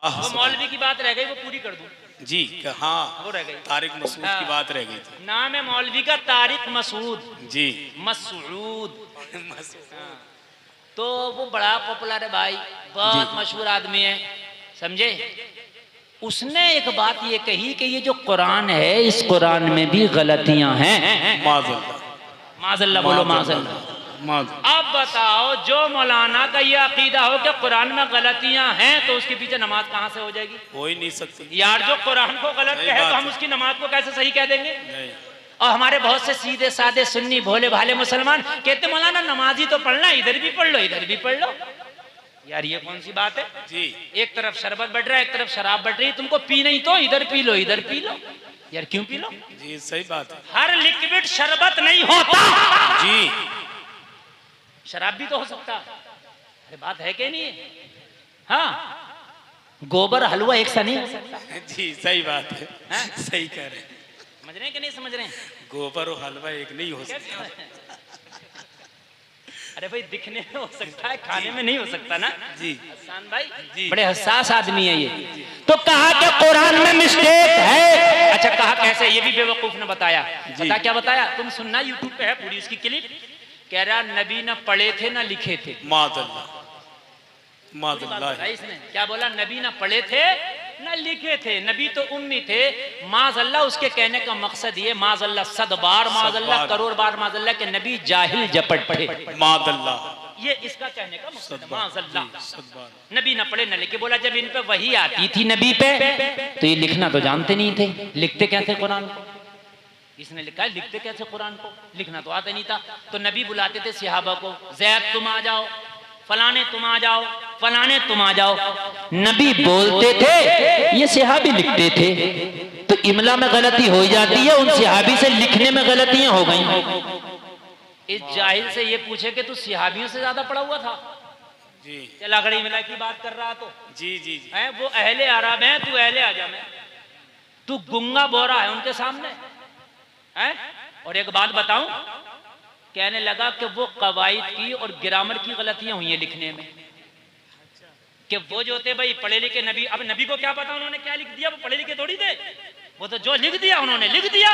वो मौलवी की बात रह गई, वो पूरी कर दूं जी। हाँ, वो रह गई। तारिक मसूद की बात रह गई थी। नाम है मौलवी का तारिक मसूद जी। मसूद। हाँ। तो वो बड़ा पॉपुलर है भाई, बहुत मशहूर आदमी है, समझे। उसने एक बात ये कही कि ये जो कुरान है, इस कुरान में भी गलतियां हैं। माज़अल्लाह बोलो, माज़अल्लाह। अब बताओ, जो मौलाना का ये अकीदा हो कि कुरान में गलतियां हैं, तो उसके पीछे नमाज कहां से हो जाएगी? हो ही नहीं सकती यार। जो कुरान को गलत कहे तो हम उसकी नमाज को कैसे सही कह देंगे? नहीं। और हमारे बहुत से सीधे साधे सुन्नी भोले भाले मुसलमान कहते मौलाना नमाज ही तो पढ़ना, इधर भी पढ़ लो इधर भी पढ़ लो। यार ये कौन सी बात है जी? एक तरफ शरबत बढ़ रहा है, एक तरफ शराब बढ़ रही है, तुमको पी नहीं तो इधर पी लो इधर पी लो। यार क्यों पी लो? जी सही बात है। हर लिक्विड शरबत नहीं होता जी। शराब भी तो हो सकता। अरे बात है कि नहीं है? हाँ, गोबर हलवा एक सा नहीं हो सकता। जी सही बात है, सही कह रहे हैं। समझ रहे हैं कि नहीं समझ रहे हैं? गोबर और हलवा एक नहीं हो सकता। अरे भाई दिखने में हो सकता है, खाने में नहीं हो सकता ना जी। हसन भाई जी। बड़े हसास आदमी है ये। तो कहा कि कुरान में मिस्टेक है। अच्छा कहा कैसे? ये भी बेवकूफ ने बताया। बता क्या बताया? तुम सुनना, यूट्यूब पे है पूरी इसकी क्लिप। कह रहा नबी ना पढ़े थे ना लिखे थे। माज़अल्लाह माज़अल्लाह। इसने क्या बोला? नबी ना पढ़े थे ना लिखे थे, नबी तो उम्मी थे। माज़अल्लाह उसके कहने का मकसद ये, माज़अल्लाह सद बार माज़अल्लाह करोड़ बार माज़अल्लाह के नबी जाहिल जपट थे। माज़अल्लाह ये इसका कहने का मकसद है। माज़अल्लाह नबी ना पढ़े ना लिखे। बोला जब इन पे वही आती थी नबी पे, तो ये लिखना तो जानते नहीं थे, लिखते क्या थे कुरान को? इसने लिखा है लिखते कैसे कुरान को? लिखना तो आता नहीं था। तो नबी बुलाते थे सहाबा को, ज़ैद तुम आ जाओ, फलाने तुम आ जाओ, फलाने तुम आ जाओ। नबी बोलते थे, ये सहाबी लिखते थे। तो इमला में गलती हो जाती है, उन सहाबी से लिखने में गलतियां हो गई। इस जाहिल से ये पूछे कि तू सहाबियों से ज्यादा पढ़ा हुआ था जी? चला गड़ी इमला की बात कर रहा तो जी जी जी। है वो अहले अरब है, तू अहले आजम है, तू गुंगा बोरा है उनके सामने है। और एक बात बताऊं, कहने लगा कि वो कवायद की और ग्रामर की गलतियां हुई हैं लिखने में। कि वो जो थे भाई पढ़े लिखे नबी, अब नबी को क्या पता उन्होंने क्या लिख दिया? वो पढ़े लिखे थोड़ी थे, वो तो जो लिख दिया उन्होंने लिख दिया,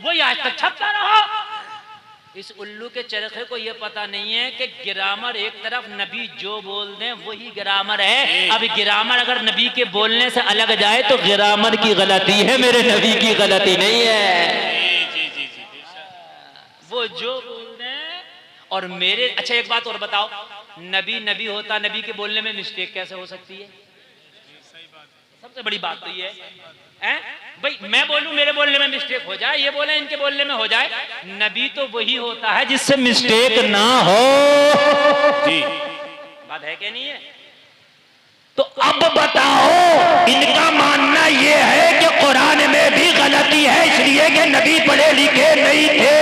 वो आज तक छपता रहा। इस उल्लू के चरखे को ये पता नहीं है कि ग्रामर एक तरफ, नबी जो बोल दें वही ग्रामर है। अब ग्रामर अगर नबी के बोलने से अलग जाए तो ग्रामर की गलती है, मेरे नबी की गलती नहीं है। वो जो बोल दें और मेरे। अच्छा एक बात और बताओ, नबी नबी होता, नबी के बोलने में मिस्टेक कैसे हो सकती है? सबसे बड़ी बात तो ये है भाई, मैं बोलूं मेरे बोलने में मिस्टेक हो जाए, ये बोले इनके बोलने में हो जाए। नबी तो वही होता है जिससे मिस्टेक ना हो जी। बात है कि नहीं है? तो अब बताओ, इनका मानना ये है कि कुरान में भी गलती है इसलिए कि नबी पढ़े लिखे नहीं थे।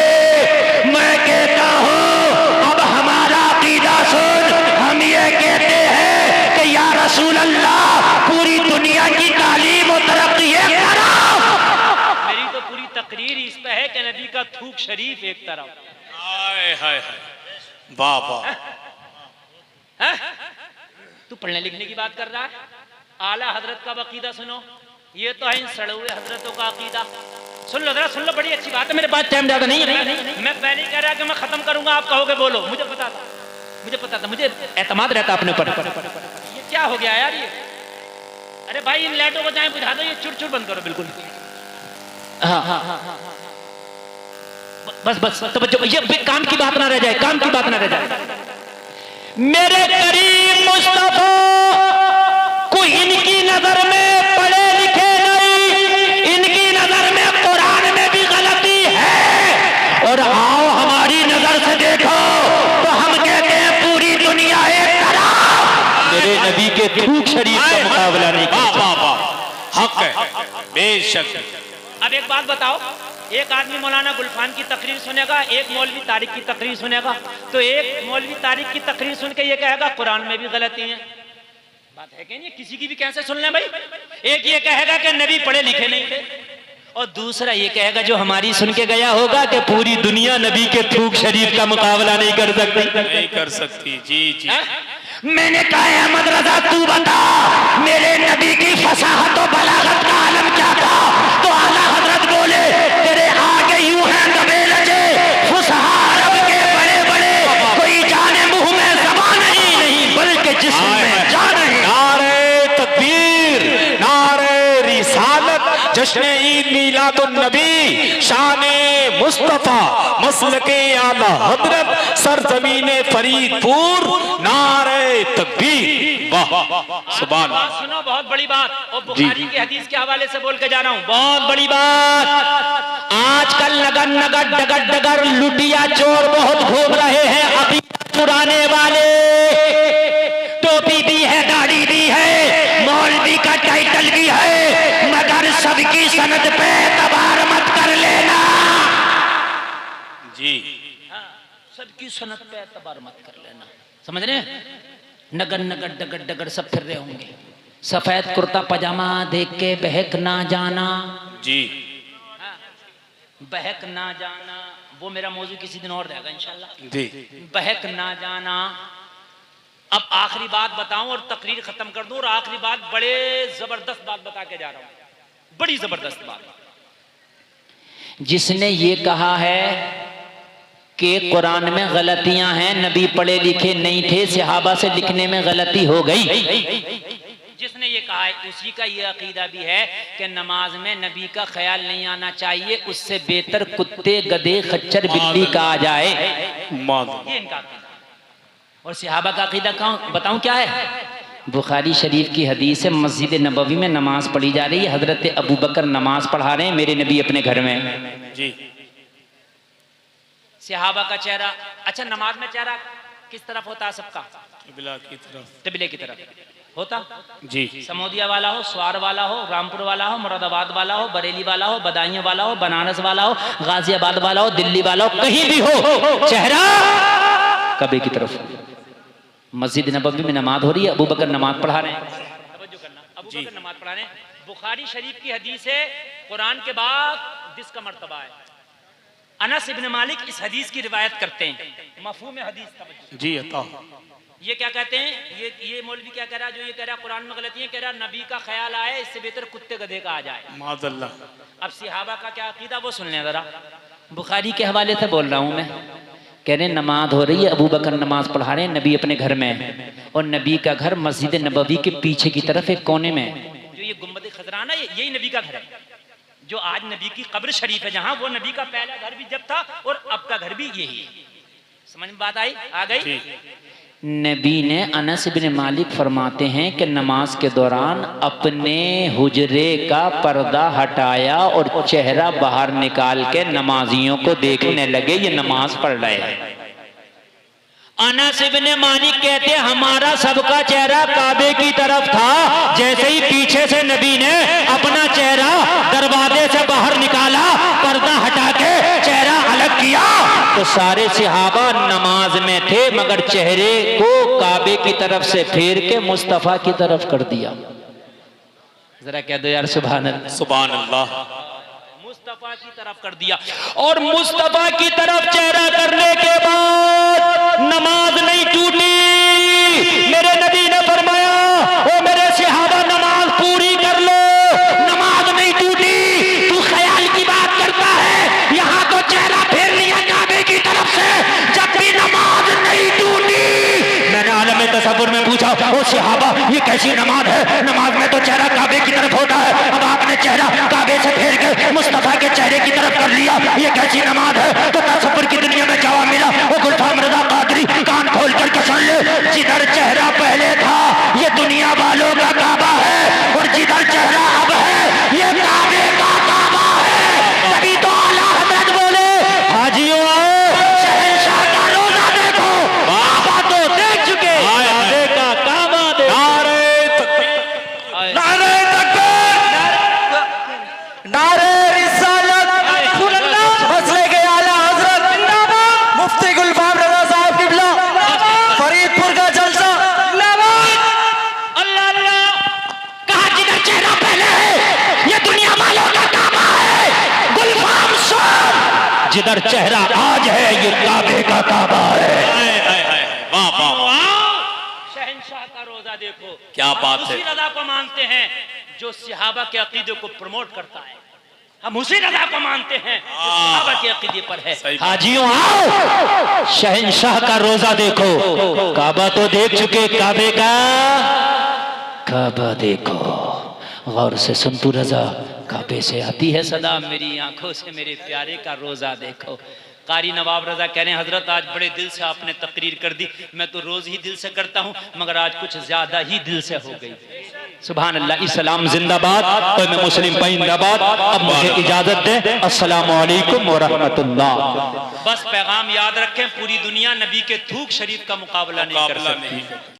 मैं कहता हूं अब हमारा अकीदा सुन, हम ये कहते हैं कि या रसूल अल्लाह पूरी दुनिया की तालीम और तरक्की एक तरफ, मेरी तो पूरी तकरीर इस पे है कि नबी का थूक शरीफ एक तरफ। हाय हाय हाय, वाह वाह। तू पढ़ने लिखने की बात कर रहा है? आला हजरत का अकीदा सुनो, ये तो है इन सड़े हुए हजरतों का अकीदा। सुन लो जरा, सुन लो, बड़ी अच्छी बात है। मेरे पास टाइम ज्यादा नहीं है, मैं पहले ही कह रहा कि मैं खत्म करूंगा, आप कहोगे बोलो। मुझे पता था, मुझे एतमाद रहता अपने ऊपर। ये क्या हो गया यार ये? अरे भाई इन लाइटों को जाए बुझा दो, ये चुर चुर बंद करो बिल्कुल। हाँ बस तो ये काम की बात ना रह जाए, काम की बात ना रह जाए। मेरे करीम मुस्तफा को इनकी नजर में पढ़े लिखे नहीं, इनकी नजर में कुरान में भी गलती है। और आओ हमारी नजर से देखो तो हम कहते हैं पूरी दुनिया एक तरफ, मेरे नबी के थूक शरीफ का मुकाबला नहीं कर सकता। हक है बेशक। अब एक बात बताओ, एक आदमी मौलाना गुलफान की तकरीर सुनेगा, एक मौलवी तारिक की तकरीर सुनेगा, तो एक मौलवी तारिक की तकरीर सुन के ये कहेगा कुरान में भी गलती है। बात है कि नहीं? किसी की भी कैसे सुन ले भाई। एक ये कहेगा कि नबी पढ़े लिखे नहीं थे, और दूसरा ये कहेगा जो हमारी सुन के गया होगा कि पूरी दुनिया नबी के थूक शरीफ का मुकाबला नहीं कर सकती। नहीं कर सकती जी जी। मैंने कहा अहमद रजा तू बता, मेरे नबी जश्न ईद मीलादुन नबी शान मुस्तफा मसलके आला हजरत सरजमीन फरीदपुर नारे तकबीर। वाह सुभान अल्लाह। सुनो बहुत बड़ी बात, और बुखारी की हदीस के हवाले से बोल के जा रहा हूँ, बहुत बड़ी बात। आजकल नगर नगर डगर डगर लुटिया चोर बहुत घूम रहे हैं, अभी चुराने वाले, टोपी भी है, दाढ़ी भी है, मौलवी का टाइटल भी है, मगर सबकी सनद पे एतबार मत कर लेना जी। सबकी सनद पे एतबार मत कर लेना, समझ रहे हैं? नगर नगर डगर डगर सब फिर रहे होंगे, सफेद कुर्ता पजामा देख के बहक ना जाना जी। बहक ना जाना, वो मेरा मौजू किसी दिन और रहेगा इंशाल्लाह जी। बहक ना जाना। अब आखिरी बात बताऊं और तकरीर खत्म कर दूं, और आखिरी बात बड़े जबरदस्त बात बता के जा रहा हूं, बड़ी जबरदस्त बात। जिसने ये कहा है कि कुरान में गलतियां हैं, नबी पढ़े लिखे नहीं थे, सहाबा से लिखने में गलती हो गई, जिसने ये कहा है उसी का ये अकीदा भी है कि नमाज में नबी का ख्याल नहीं आना चाहिए, उससे बेहतर कुत्ते गधे खच्चर बिल्ली का आ जाए, ये इनका अकीदा। और सहाबा का अकीदा बताऊं क्या है? बुखारी शरीफ की हदीस है, मस्जिद नबवी में नमाज पढ़ी जा रही है, हजरत अबू बकर नमाज पढ़ा रहे हैं, मेरे नबी अपने घर में जी। सहाबा का चेहरा, अच्छा नमाज में चेहरा किस तरफ होता है सबका? किबला की तरफ। किबले की तरफ होता जी। समोदिया वाला हो, स्वार वाला हो, रामपुर वाला हो, मुरादाबाद वाला हो, बरेली वाला हो, बदायूं वाला हो, बनारस वाला हो, गाजियाबाद वाला हो, दिल्ली वाला हो, कहीं भी हो, चेहरा कबे की तरफ। मस्जिद नबवी में नमाज हो रही है, अबू बकर नमाज पढ़ा रहे हैं, तवज्जो करना, अबू बकर नमाज पढ़ा रहे हैं। बुखारी शरीफ की हदीस है, कुरान के बाद जिसका मर्तबा है। अनस इब्न मालिक इस हदीस की रिवायत करते हैं, मफहूम हदीस तवज्जो जी अता। ये क्या कहते हैं, ये मौलवी क्या कह रहा है, जो ये कह रहा है कुरान में गलती है, कह रहा नबी का ख्याल आए, इससे बेहतर कुत्ते गधे का आ जाए, माज़अल्लाह। अब सहाबा का क्या अकीदा वो सुन लें जरा, बुखारी के हवाले से बोल रहा हूं मैं। कह रहे नमाज हो रही है, अबू बकर नमाज पढ़ा रहे हैं, नबी अपने घर में, और नबी का घर मस्जिद नबवी के पीछे की तरफ एक कोने में, जो ये गुंबद खजराना यही नबी का घर है, जो आज नबी की कब्र शरीफ है, जहां वो नबी का पहला घर भी जब था और अब का घर भी यही है। समझ में बात आई? आ गई? नबी ने, अनस बिन मालिक फरमाते हैं कि नमाज के दौरान अपने हुजरे का पर्दा हटाया और चेहरा बाहर निकाल के नमाजियों को देखने लगे, ये नमाज पढ़ रहे हैं। अनस बिन मालिक कहते हमारा सबका चेहरा काबे की तरफ था, जैसे ही पीछे से नबी ने अपना चेहरा दरवाजे से बाहर निकाला, पर्दा हटा के चेहरा अलग किया, तो सारे सहाबा नमाज में थे, मगर चेहरे को काबे की तरफ से फेर के मुस्तफा की तरफ कर दिया। जरा कह दो यार सुभान अल्लाह। सुभान अल्लाह। मुस्तफा की तरफ कर दिया, और मुस्तफा की तरफ चेहरा करने के बाद नमाज नहीं टूटी। मेरे नबी ने फरमाया, ओ मेरे सहाबा नमाज पूरी कर लो, नमाज नहीं टूटी। तू ख्याल की बात करता है, यहाँ तो चेहरा फेर लिया काबे की तरफ से, जब भी नमाज नहीं टूटी। मैंने आलम तसव्वुर में पूछा, ओ सहाबा ये कैसी नमाज है? नमाज में तो चेहरा काबे की तरफ होता है, अब आपने चेहरा काबे से फेर के मुस्तफा के चेहरे की तरफ कर लिया, ये कैसी नमाज है? तो तसव्वुर की दुनिया में जवाब मिला, ओ गुलफाम रज़ा कादरी कान खोल कर सुन ले, जिधर चेहरा पहले था ये दुनिया वालों का काबा है, और जिधर चेहरा अब है ये काबे का काबा है। तभी तो आला हज़रत बोले, हाजियों शहंशाह का रोजा देखो, काबा तो देख चुके, काबे का काबा देखो। नारे तकबीर, नारे रिसालत, मसले के आला हजरत मुफ्ती गुलफाम रज़ा साहब किबला, फरीदपुर का जलसा, अल्लाह अल्लाह। कहा जिधर चेहरा पहले है ये दुनिया वालों का काबा है, गुलफाम साहब जिधर चेहरा आज है ये काबे का काबा है। वाह वाह, शहंशाह का रोजा देखो, क्या बात है। उसी रज़ा को मानते हैं जो सहाबा के अकीदे को प्रमोट करता है, हम उसी रज़ा को मानते हैं जो सहाबा के अकीदे पर है। हाजियों आओ, शहंशाह का रोजा देखो, काबा तो देख चुके, काबे का काबा देखो, गौर से सुन तू रजा, काबे से आती है सदा, मेरी आंखों से मेरे प्यारे का रोजा देखो। कारी नवाब रजा कह रहे हैं हजरत आज बड़े दिल से आपने तकरीर कर दी, मैं तो रोज ही दिल से करता हूं मगर आज कुछ ज्यादा ही दिल से हो गई। सुभान अल्लाह। इस्लाम जिंदाबाद, तो मैं मुस्लिम जिंदाबाद। अब मुझे इजाजत दे, अस्सलामु अलैकुम व रहमतुल्लाह। बस पैगाम याद रखें, पूरी दुनिया नबी के थूक शरीफ का मुकाबला नहीं कर सकती।